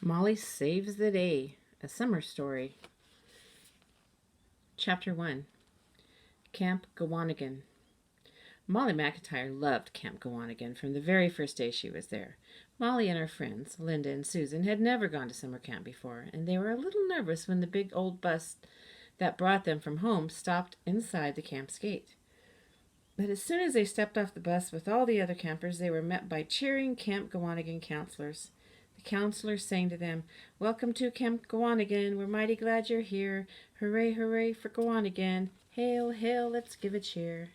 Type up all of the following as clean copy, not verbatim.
Molly Saves the Day, a summer story. Chapter 1. Camp Gawanigan. Molly McIntyre loved Camp Gawanigan from the very first day she was there. Molly and her friends, Linda and Susan, had never gone to summer camp before, and they were a little nervous when the big old bus that brought them from home stopped inside the camp's gate. But as soon as they stepped off the bus with all the other campers, they were met by cheering Camp Gawanigan counselors. The counselors sang to them, "Welcome to Camp Gawanigan. We're mighty glad you're here. Hooray, hooray for Gawanigan. Hail, hail, let's give a cheer."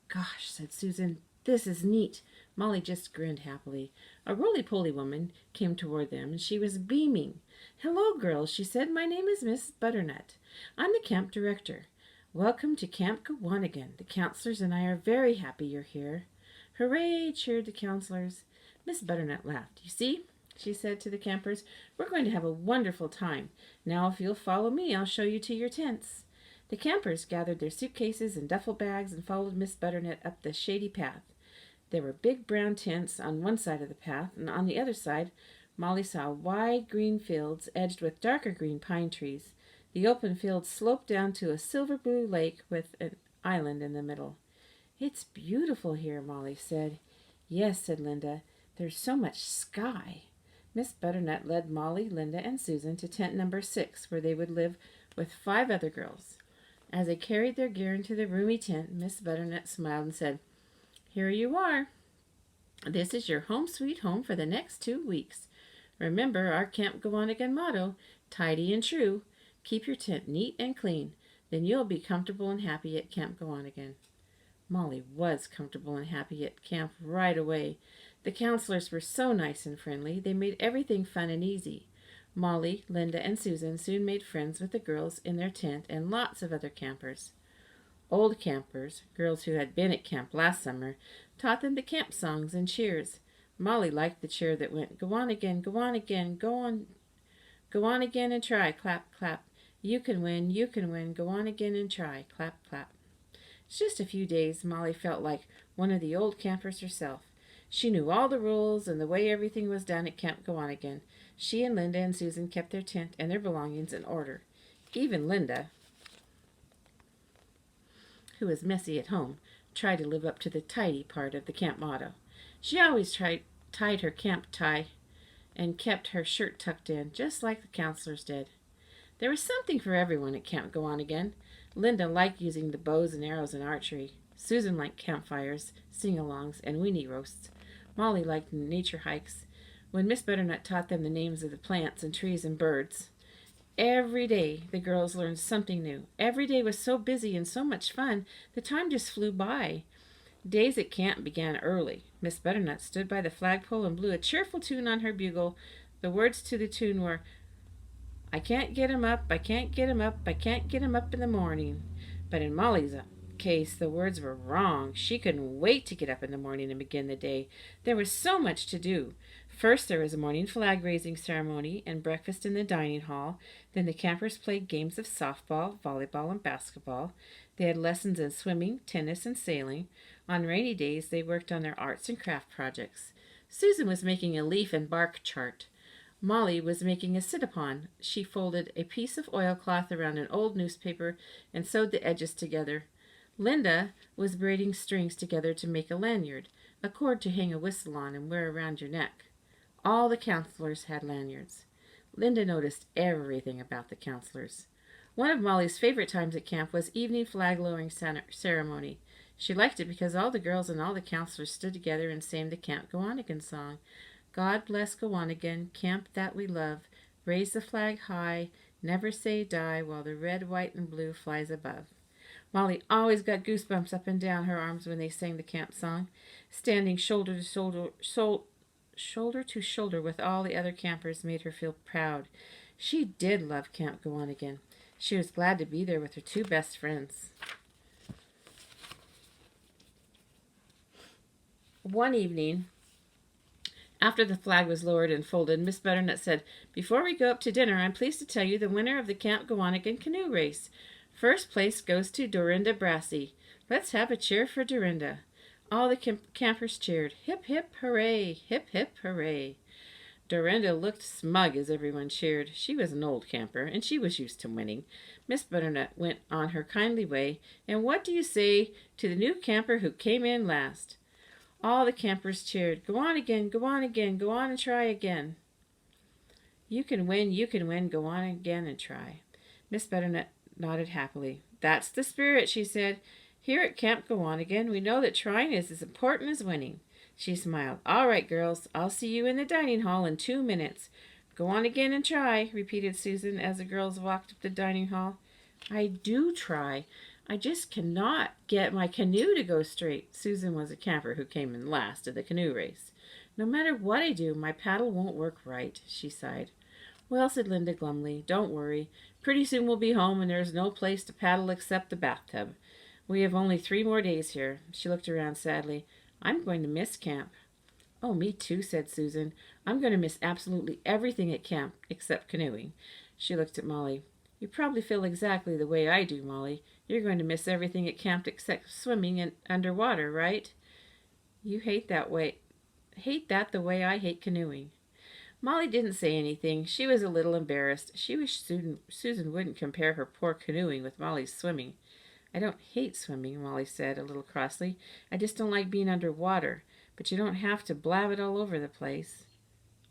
"Gosh," said Susan, "this is neat." Molly just grinned happily. A roly-poly woman came toward them, and she was beaming. "Hello, girls," she said. "My name is Miss Butternut. I'm the camp director. Welcome to Camp Gawanigan. The counselors and I are very happy you're here." "Hooray!" cheered the counselors. Miss Butternut laughed. "You see," she said to the campers, "we're going to have a wonderful time. Now, if you'll follow me, I'll show you to your tents." The campers gathered their suitcases and duffel bags and followed Miss Butternut up the shady path. There were big brown tents on one side of the path, and on the other side Molly saw wide green fields edged with darker green pine trees. The open field sloped down to a silver blue lake with an island in the middle. "It's beautiful here," Molly said. "Yes," said Linda. "There's so much sky." Miss Butternut led Molly, Linda, and Susan to tent number 6, where they would live with 5 other girls. As they carried their gear into the roomy tent, Miss Butternut smiled and said, "Here you are. This is your home sweet home for the next 2 weeks. Remember our Camp Gawanigan motto, tidy and true. Keep your tent neat and clean. Then you'll be comfortable and happy at Camp Gawanigan." Molly was comfortable and happy at camp right away. The counselors were so nice and friendly. They made everything fun and easy. Molly, Linda, and Susan soon made friends with the girls in their tent and lots of other campers. Old campers, girls who had been at camp last summer, taught them the camp songs and cheers. Molly liked the cheer that went, "Go on again, go on again, go on again and try, clap, clap. You can win, go on again and try, clap, clap." Just a few days, Molly felt like one of the old campers herself. She knew all the rules and the way everything was done at Camp Gawanigan. She and Linda and Susan kept their tent and their belongings in order. Even Linda, who was messy at home, tried to live up to the tidy part of the camp motto. She always tied her camp tie and kept her shirt tucked in, just like the counselors did. There was something for everyone at Camp Gawanigan. Linda liked using the bows and arrows in archery. Susan liked campfires, sing-alongs, and weenie roasts. Molly liked nature hikes, when Miss Butternut taught them the names of the plants and trees and birds. Every day the girls learned something new. Every day was so busy and so much fun, the time just flew by. Days at camp began early. Miss Butternut stood by the flagpole and blew a cheerful tune on her bugle. The words to the tune were, "I can't get 'em up, I can't get 'em up, I can't get 'em up in the morning." But in Molly's case, the words were wrong. She couldn't wait to get up in the morning and begin the day. There was so much to do. First, there was a morning flag-raising ceremony and breakfast in the dining hall. Then the campers played games of softball, volleyball, and basketball. They had lessons in swimming, tennis, and sailing. On rainy days, they worked on their arts and craft projects. Susan was making a leaf and bark chart. Molly was making a sit-upon. She folded a piece of oilcloth around an old newspaper and sewed the edges together. Linda was braiding strings together to make a lanyard, a cord to hang a whistle on and wear around your neck. All the counselors had lanyards. Linda noticed everything about the counselors. One of Molly's favorite times at camp was evening flag-lowering ceremony. She liked it because all the girls and all the counselors stood together and sang the Camp Gawanigan song. "God bless Gawanigan, camp that we love. Raise the flag high, never say die, while the red, white, and blue flies above." Molly always got goosebumps up and down her arms when they sang the camp song. Standing shoulder to shoulder with all the other campers made her feel proud. She did love Camp Gawanigan. She was glad to be there with her 2 best friends. One evening, after the flag was lowered and folded, Miss Butternut said, "Before we go up to dinner, I'm pleased to tell you the winner of the Camp Gawanigan canoe race. First place goes to Dorinda Brassey. Let's have a cheer for Dorinda." All the campers cheered. "Hip, hip, hooray! Hip, hip, hooray!" Dorinda looked smug as everyone cheered. She was an old camper, and she was used to winning. Miss Butternut went on her kindly way. And what do you say to the new camper who came in last? All the campers cheered. Go on again, go on again, go on and try again. You can win, go on again and try. Miss Butternut nodded happily. That's the spirit, she said. Here at Camp Go On Again, we know that trying is as important as winning. She smiled. All right, girls, I'll see you in the dining hall in 2 minutes. Go on again and try, repeated Susan as the girls walked up the dining hall. I do try. I just cannot get my canoe to go straight. Susan was a camper who came in last of the canoe race. No matter what I do, my paddle won't work right, she sighed. Well, said Linda glumly, don't worry. Pretty soon we'll be home and there's no place to paddle except the bathtub. We have only 3 more days here. She looked around sadly. I'm going to miss camp. Oh, me too, said Susan. I'm going to miss absolutely everything at camp except canoeing. She looked at Molly. You probably feel exactly the way I do, Molly. You're going to miss everything at camp except swimming and underwater, right? You hate that the way I hate canoeing. Molly didn't say anything. She was a little embarrassed. She wished Susan wouldn't compare her poor canoeing with Molly's swimming. I don't hate swimming, Molly said a little crossly. I just don't like being under water. But you don't have to blab it all over the place.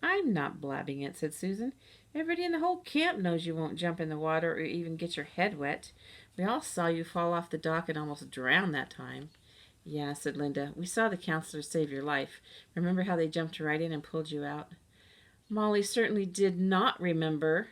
I'm not blabbing it, said Susan. Everybody in the whole camp knows you won't jump in the water or even get your head wet. We all saw you fall off the dock and almost drown that time. Yeah, said Linda. We saw the counselors save your life. Remember how they jumped right in and pulled you out? Molly certainly did not remember,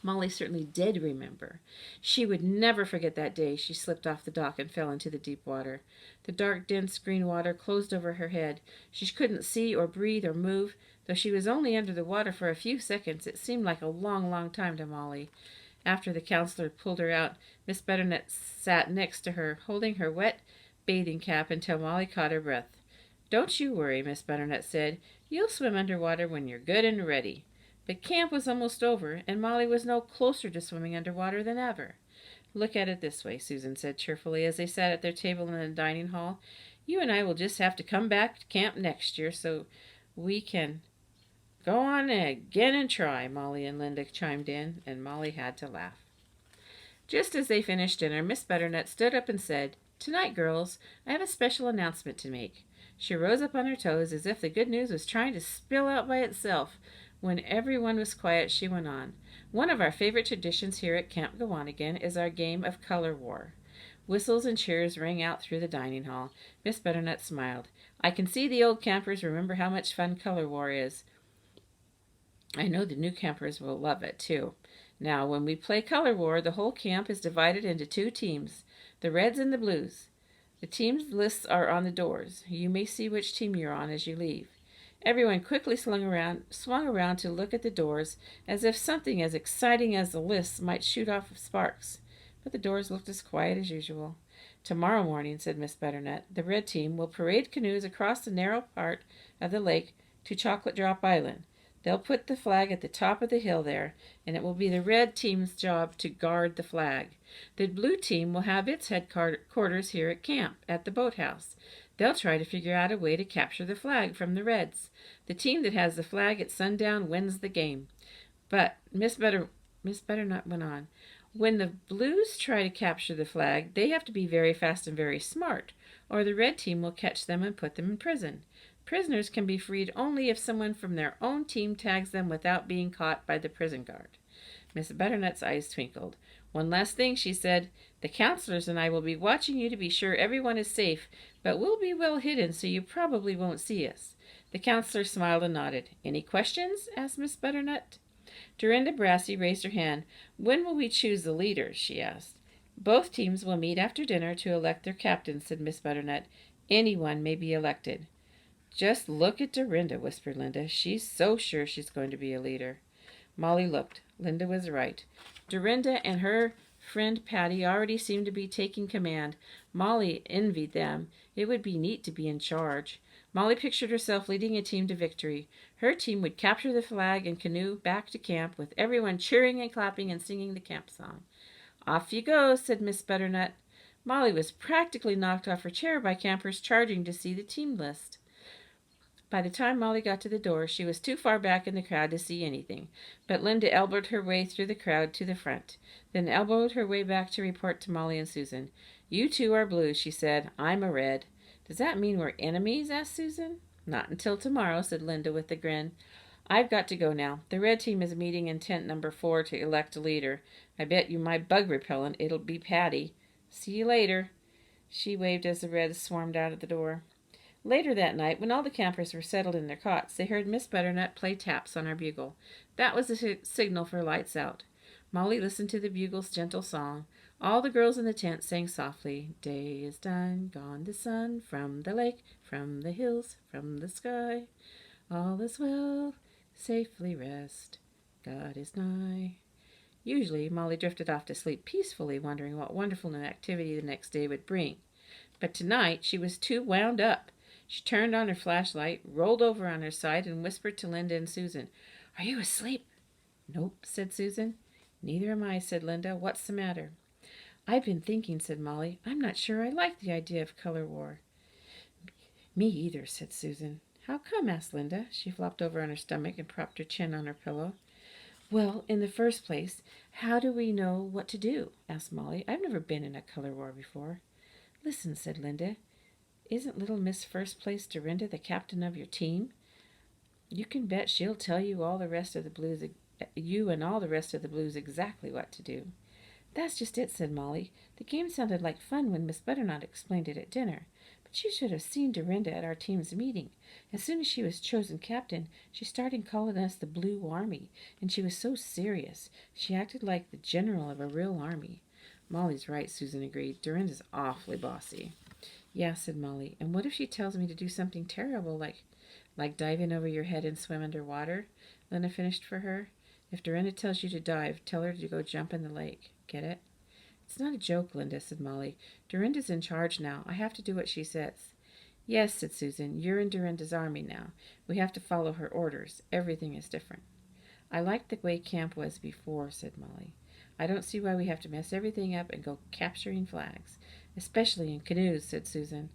Molly certainly did remember. She would never forget that day she slipped off the dock and fell into the deep water. The dark, dense green water closed over her head. She couldn't see or breathe or move. Though she was only under the water for a few seconds, it seemed like a long, long time to Molly. After the counselor pulled her out, Miss Butternut sat next to her, holding her wet bathing cap until Molly caught her breath. Don't you worry, Miss Butternut said. You'll swim underwater when you're good and ready. But camp was almost over, and Molly was no closer to swimming underwater than ever. Look at it this way, Susan said cheerfully as they sat at their table in the dining hall. You and I will just have to come back to camp next year so we can go on again and try, Molly and Linda chimed in, and Molly had to laugh. Just as they finished dinner, Miss Butternut stood up and said, Tonight, girls, I have a special announcement to make. She rose up on her toes as if the good news was trying to spill out by itself. When everyone was quiet, she went on. One of our favorite traditions here at Camp Go On Again is our game of Color War. Whistles and cheers rang out through the dining hall. Miss Butternut smiled. I can see the old campers remember how much fun Color War is. I know the new campers will love it, too. Now, when we play Color War, the whole camp is divided into 2 teams, the Reds and the Blues. The teams' lists are on the doors. You may see which team you're on as you leave. Everyone quickly swung around to look at the doors, as if something as exciting as the lists might shoot off sparks. But the doors looked as quiet as usual. Tomorrow morning, said Miss Butternut, the red team will parade canoes across the narrow part of the lake to Chocolate Drop Island. They'll put the flag at the top of the hill there, and it will be the red team's job to guard the flag. The blue team will have its headquarters here at camp, at the boathouse. They'll try to figure out a way to capture the flag from the Reds. The team that has the flag at sundown wins the game. But Miss Butternut went on. When the Blues try to capture the flag, they have to be very fast and very smart, or the red team will catch them and put them in prison. Prisoners can be freed only if someone from their own team tags them without being caught by the prison guard. Miss Butternut's eyes twinkled. One last thing, she said. The counselors and I will be watching you to be sure everyone is safe, but we'll be well hidden so you probably won't see us. The counselor smiled and nodded. Any questions? Asked Miss Butternut. Dorinda Brassey raised her hand. When will we choose the leaders? She asked. Both teams will meet after dinner to elect their captains, said Miss Butternut. Anyone may be elected. Just look at Dorinda, whispered Linda. She's so sure she's going to be a leader. Molly looked. Linda was right. Dorinda and her friend Patty already seemed to be taking command. Molly envied them. It would be neat to be in charge. Molly pictured herself leading a team to victory. Her team would capture the flag and canoe back to camp with everyone cheering and clapping and singing the camp song. Off you go, said Miss Butternut. Molly was practically knocked off her chair by campers charging to see the team list. By the time Molly got to the door, she was too far back in the crowd to see anything, but Linda elbowed her way through the crowd to the front, then elbowed her way back to report to Molly and Susan. "You two are blue," she said. "I'm a red." "Does that mean we're enemies?" asked Susan. "Not until tomorrow," said Linda with a grin. "I've got to go now. The red team is meeting in tent number 4 to elect a leader. I bet you my bug repellent it'll be Patty. See you later." She waved as the reds swarmed out of the door. Later that night, when all the campers were settled in their cots, they heard Miss Butternut play taps on her bugle. That was the signal for lights out. Molly listened to the bugle's gentle song. All the girls in the tent sang softly, "Day is done, gone the sun, from the lake, from the hills, from the sky. All is well, safely rest, God is nigh." Usually, Molly drifted off to sleep peacefully, wondering what wonderful new activity the next day would bring. But tonight she was too wound up. She turned on her flashlight, rolled over on her side, and whispered to Linda and Susan, "Are you asleep?" "Nope," said Susan. "Neither am I," said Linda. "What's the matter?" "I've been thinking," said Molly. "I'm not sure I like the idea of color war." "Me either," said Susan. "How come?" asked Linda. She flopped over on her stomach and propped her chin on her pillow. "Well, in the first place, how do we know what to do?" asked Molly. "I've never been in a color war before." "Listen," said Linda. "Isn't little Miss First Place Dorinda the captain of your team? You can bet she'll tell you and all the rest of the blues exactly what to do." "That's just it," said Molly. "The game sounded like fun when Miss Butternut explained it at dinner. But you should have seen Dorinda at our team's meeting. As soon as she was chosen captain, she started calling us the Blue Army, and she was so serious. She acted like the general of a real army." "Molly's right," Susan agreed. "Dorinda's awfully bossy." "Yeah," said Molly. "And what if she tells me to do something terrible, like dive in over your head and swim underwater?" Linda finished for her. "If Dorinda tells you to dive, tell her to go jump in the lake. Get it?" "It's not a joke, Linda," said Molly. "Dorinda's in charge now. I have to do what she says." "Yes," said Susan. "You're in Dorinda's army now. We have to follow her orders. Everything is different." "I liked the way camp was before," said Molly. "I don't see why we have to mess everything up and go capturing flags. Especially in canoes," said Susan.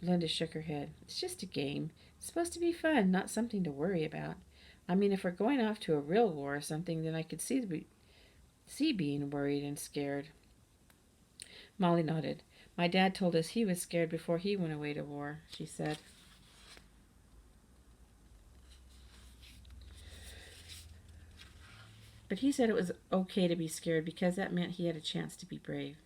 Linda shook her head. "It's just a game. It's supposed to be fun, not something to worry about. I mean, if we're going off to a real war or something, then I could see being worried and scared." Molly nodded. "My dad told us he was scared before he went away to war," she said. "But he said it was okay to be scared because that meant he had a chance to be brave."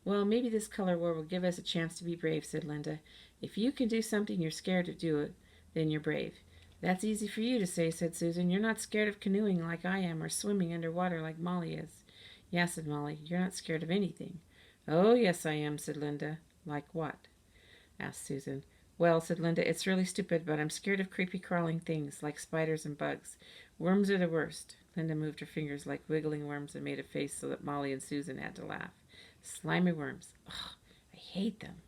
"Well, maybe this color war will give us a chance to be brave," said Linda. "If you can do something you're scared to do it, then you're brave." "That's easy for you to say," said Susan. "You're not scared of canoeing like I am or swimming underwater like Molly is." "Yeah," said Molly. "You're not scared of anything." "Oh, yes, I am," said Linda. "Like what?" asked Susan. "Well," said Linda, "it's really stupid, but I'm scared of creepy crawling things like spiders and bugs. Worms are the worst." Linda moved her fingers like wiggling worms and made a face so that Molly and Susan had to laugh. "Slimy worms. Ugh, I hate them."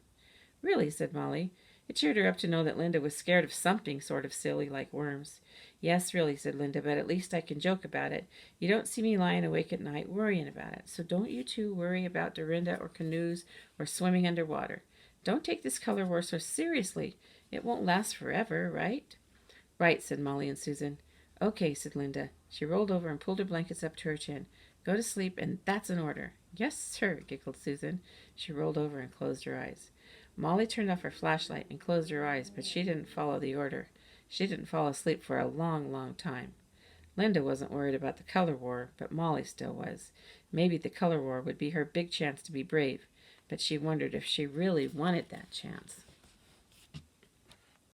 "Really?" said Molly. It cheered her up to know that Linda was scared of something sort of silly like worms. "Yes, really," said Linda, "but at least I can joke about it. You don't see me lying awake at night worrying about it. So don't you two worry about Dorinda or canoes or swimming underwater. Don't take this color war so seriously. It won't last forever, right?" "Right," said Molly and Susan. "Okay," said Linda. She rolled over and pulled her blankets up to her chin. "Go to sleep, and that's an order." "Yes, sir," giggled Susan. She rolled over and closed her eyes. Molly turned off her flashlight and closed her eyes, but she didn't follow the order. She didn't fall asleep for a long, long time. Linda wasn't worried about the color war, but Molly still was. Maybe the color war would be her big chance to be brave, but she wondered if she really wanted that chance.